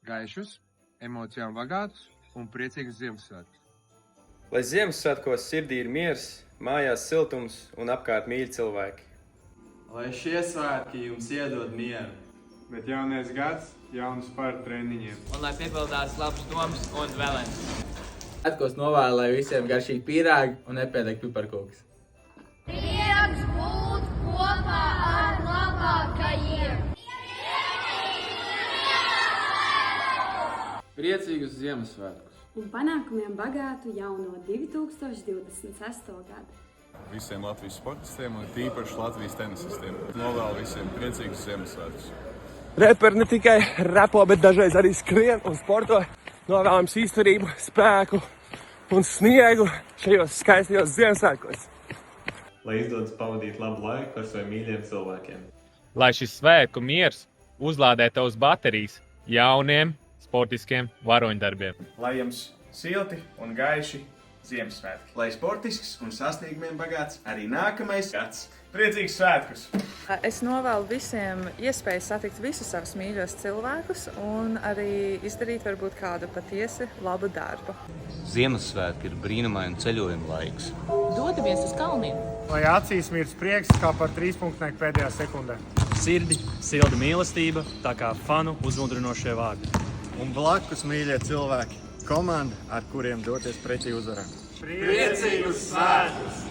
gaišus, emocijām bagātus un priecīgus Ziemassvētkus. Lai Ziemassvētkos sirdī ir miers, mājās siltums un apkārt mīļi cilvēki. Lai šie svētki jums iedod mieru. Bet jaunais gads, jauns par treniņiem. Un lai piepildās labs domas un vēlēns. Svētkos novēlu, lai visiem garšīgi pīrāgi un nepiedeg piparkūks. Prieks būt kopā ar labākajiem! Priecīgus Ziemassvētkus! Un panākumiem bagātu jauno 2026. gadu. Visiem Latvijas sportistiem un tīpaši Latvijas tenisistiem. Novēlu visiem priecīgus Ziemassvētkus. Reperi ne tikai repo, bet dažreiz arī skrien un sporto. Novēlams izturību, spēku un sniegu šajos skaistajos Ziemassvētkos. Lai izdodas pavadīt labu laiku ar saviem mīļiem cilvēkiem. Lai šis svētku miers uzlādē tavas baterijas jauniem, sportiskiem varoņdarbiem. Lai jums silti un gaiši Ziemassvētki. Lai sportisks un sasniegumiem bagāts arī nākamais gads. Priecīgus svētkus! Es novēlu visiem iespēju satikt visus savus mīļos cilvēkus un arī izdarīt varbūt kādu patiesi labu darbu. Ziemassvētki ir brīnumaini ceļojuma laiks. Dodamies uz kalniem! Lai acīs mirs prieks kā par 3 punktnieku pēdējā sekundē. Sirdi silda mīlestība, tā kā fanu uzmundrinošie vārdi. Un blakus mīļie cilvēki, komanda, ar kuriem doties pretī uzvarā. Priecīgus svētkus!